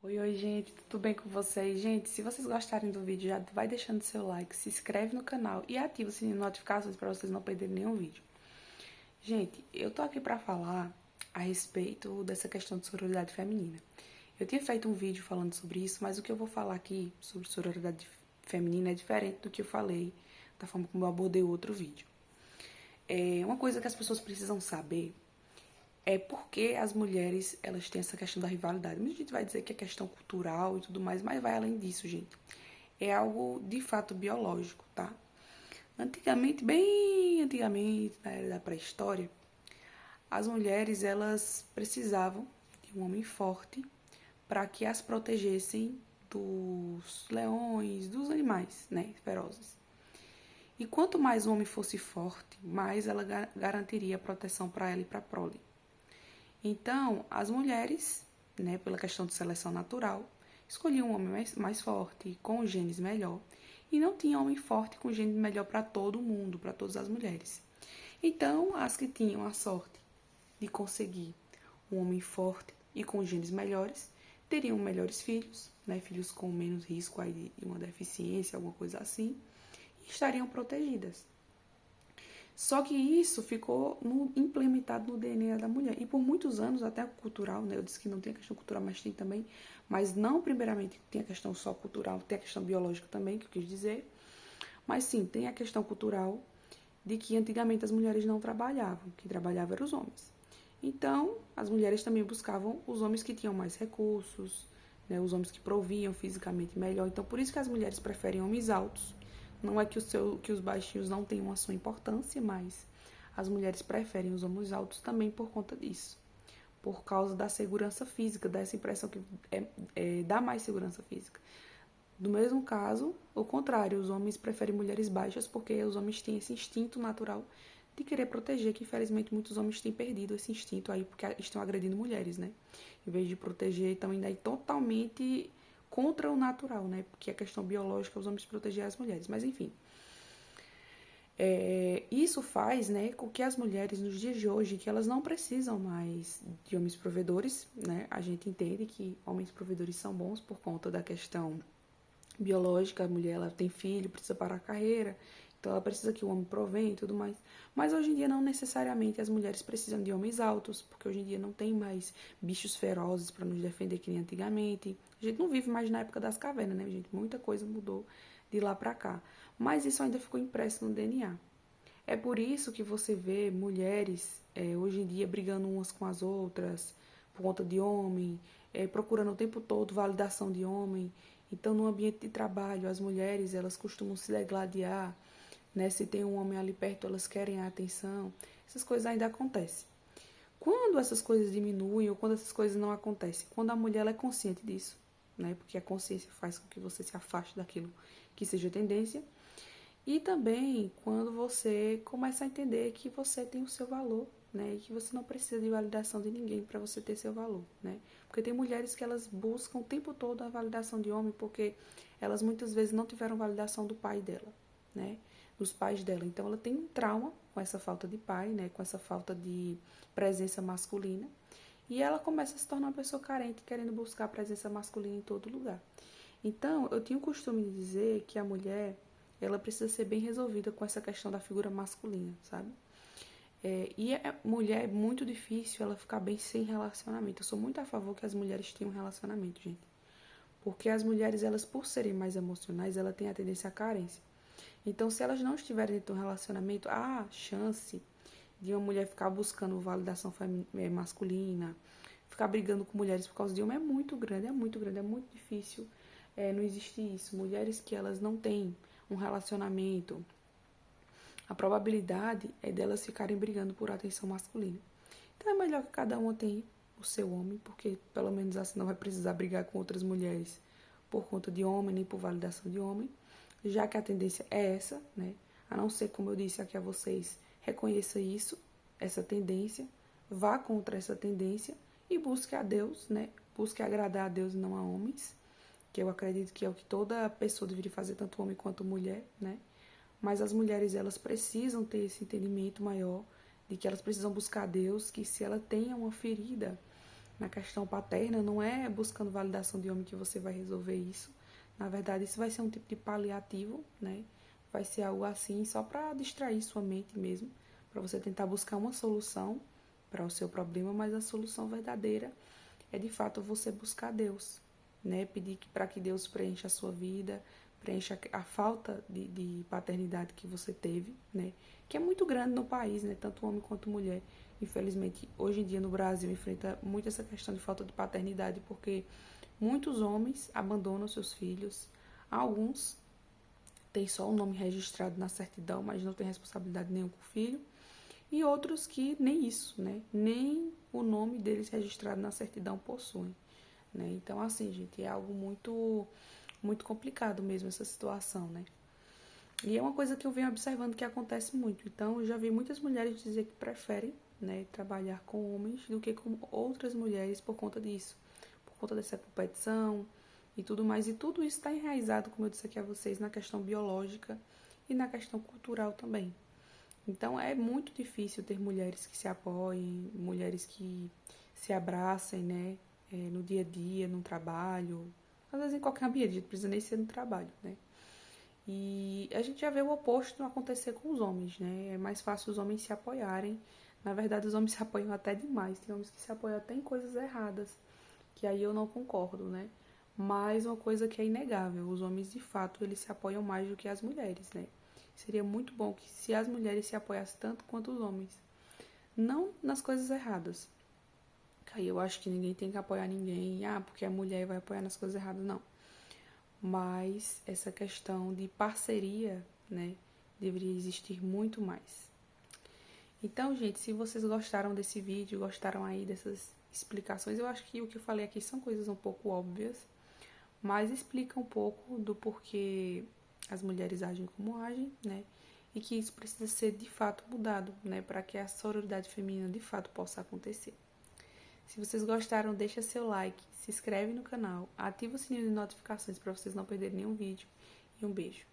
Oi, gente, tudo bem com vocês? Gente, se vocês gostarem do vídeo, já vai deixando seu like, se inscreve no canal e ativa o sininho de notificações para vocês não perderem nenhum vídeo. Gente, eu tô aqui para falar a respeito dessa questão de sororidade feminina. Eu tinha feito um vídeo falando sobre isso, mas o que eu vou falar aqui sobre sororidade feminina é diferente do que eu falei, da forma como eu abordei o outro vídeo. Uma coisa que as pessoas precisam saber é porque as mulheres, elas têm essa questão da rivalidade. Muita gente vai dizer que é questão cultural e tudo mais, mas vai além disso, gente. É algo de fato biológico, tá? Antigamente, bem antigamente, na era da pré-história, as mulheres, elas precisavam de um homem forte para que as protegessem dos leões, dos animais, né, ferozes. E quanto mais o homem fosse forte, mais ela garantiria proteção para ela e para a prole. Então, as mulheres, né, pela questão de seleção natural, escolhiam um homem mais forte, com genes melhor, e não tinha homem forte com genes melhor para todo mundo, para todas as mulheres. Então, as que tinham a sorte de conseguir um homem forte e com genes melhores, teriam melhores filhos, né, filhos com menos risco aí de uma deficiência, alguma coisa assim, e estariam protegidas. Só que isso ficou implementado no DNA da mulher. E por muitos anos, até cultural, né? Eu disse que não tem a questão cultural, mas tem também. Mas não, primeiramente, tem a questão só cultural, tem a questão biológica também, que eu quis dizer. Mas sim, tem a questão cultural de que antigamente as mulheres não trabalhavam, quem trabalhava eram os homens. Então, as mulheres também buscavam os homens que tinham mais recursos, né? Os homens que proviam fisicamente melhor. Então, por isso que as mulheres preferem homens altos. Não é que os baixinhos não tenham a sua importância, mas as mulheres preferem os homens altos também por conta disso. Por causa da segurança física, dessa impressão que dá mais segurança física. No mesmo caso, o contrário, os homens preferem mulheres baixas porque os homens têm esse instinto natural de querer proteger, que infelizmente muitos homens têm perdido esse instinto aí porque estão agredindo mulheres, né? Em vez de proteger, estão indo aí totalmente contra o natural, né? Porque a questão biológica, os homens proteger as mulheres. Mas enfim, isso faz, né, com que as mulheres nos dias de hoje, que elas não precisam mais de homens provedores, né? A gente entende que homens provedores são bons por conta da questão biológica, a mulher ela tem filho, precisa parar a carreira, então ela precisa que o homem provenha e tudo mais. Mas hoje em dia não necessariamente as mulheres precisam de homens altos, porque hoje em dia não tem mais bichos ferozes para nos defender que nem antigamente. A gente não vive mais na época das cavernas, né, gente? Muita coisa mudou de lá para cá. Mas isso ainda ficou impresso no DNA. É por isso que você vê mulheres hoje em dia brigando umas com as outras por conta de homem, procurando o tempo todo validação de homem. Então, no ambiente de trabalho, as mulheres elas costumam se degladiar, né? Se tem um homem ali perto, elas querem a atenção. Essas coisas ainda acontecem. Quando essas coisas diminuem ou quando essas coisas não acontecem? Quando a mulher ela é consciente disso, né? Porque a consciência faz com que você se afaste daquilo que seja tendência. E também quando você começa a entender que você tem o seu valor, né? E que você não precisa de validação de ninguém para você ter seu valor, né? Porque tem mulheres que elas buscam o tempo todo a validação de homem porque elas muitas vezes não tiveram validação do pai dela, né? Dos pais dela. Então ela tem um trauma com essa falta de pai, né? Com essa falta de presença masculina. E ela começa a se tornar uma pessoa carente, querendo buscar a presença masculina em todo lugar. Então, eu tinha o costume de dizer que a mulher ela precisa ser bem resolvida com essa questão da figura masculina, sabe? E a mulher é muito difícil ela ficar bem sem relacionamento. Eu sou muito a favor que as mulheres tenham um relacionamento, gente. Porque as mulheres, elas por serem mais emocionais, elas têm a tendência à carência. Então, se elas não estiverem dentro de um relacionamento, há chance de uma mulher ficar buscando validação masculina, ficar brigando com mulheres por causa de homem é muito grande, é muito grande, é muito difícil. Não existe isso. Mulheres que elas não têm um relacionamento, a probabilidade é delas ficarem brigando por atenção masculina. Então é melhor que cada uma tenha o seu homem, porque pelo menos assim não vai precisar brigar com outras mulheres por conta de homem, nem por validação de homem, já que a tendência é essa, né? A não ser, como eu disse aqui a vocês, reconheça isso, essa tendência, vá contra essa tendência e busque a Deus, né? Busque agradar a Deus e não a homens, que eu acredito que é o que toda pessoa deveria fazer, tanto homem quanto mulher, né? Mas as mulheres, elas precisam ter esse entendimento maior de que elas precisam buscar a Deus, que se ela tem uma ferida, na questão paterna, não é buscando validação de homem que você vai resolver isso. Na verdade, isso vai ser um tipo de paliativo, né? Vai ser algo assim só para distrair sua mente mesmo, para você tentar buscar uma solução para o seu problema, mas a solução verdadeira é de fato você buscar Deus, né? Pedir para que Deus preencha a sua vida, preencha a falta de paternidade que você teve, né? Que é muito grande no país, né? Tanto homem quanto mulher. Infelizmente, hoje em dia no Brasil enfrenta muito essa questão de falta de paternidade, porque muitos homens abandonam seus filhos, alguns têm só o nome registrado na certidão, mas não têm responsabilidade nenhuma com o filho, e outros que nem isso, né? Nem o nome deles registrado na certidão possuem, né? Então, assim, gente, é algo muito complicado mesmo essa situação, né? E é uma coisa que eu venho observando que acontece muito. Então, eu já vi muitas mulheres dizer que preferem, né, trabalhar com homens do que com outras mulheres por conta disso, por conta dessa competição e tudo mais. E tudo isso está enraizado, como eu disse aqui a vocês, na questão biológica e na questão cultural também. Então, é muito difícil ter mulheres que se apoiem, mulheres que se abracem, né, no dia a dia, no trabalho, às vezes em qualquer ambiente, não precisa nem ser no trabalho, né? E a gente já vê o oposto acontecer com os homens, né? É mais fácil os homens se apoiarem. Na verdade, os homens se apoiam até demais. Tem homens que se apoiam até em coisas erradas, que aí eu não concordo, né? Mas uma coisa que é inegável, os homens de fato eles se apoiam mais do que as mulheres, né? Seria muito bom que se as mulheres se apoiassem tanto quanto os homens. Não nas coisas erradas. Aí eu acho que ninguém tem que apoiar ninguém, porque a mulher vai apoiar nas coisas erradas, não. Mas essa questão de parceria, né, deveria existir muito mais. Então, gente, se vocês gostaram desse vídeo, gostaram aí dessas explicações, eu acho que o que eu falei aqui são coisas um pouco óbvias, mas explica um pouco do porquê as mulheres agem como agem, né? E que isso precisa ser de fato mudado, né, para que a sororidade feminina de fato possa acontecer. Se vocês gostaram, deixa seu like, se inscreve no canal, ativa o sininho de notificações para vocês não perderem nenhum vídeo e um beijo.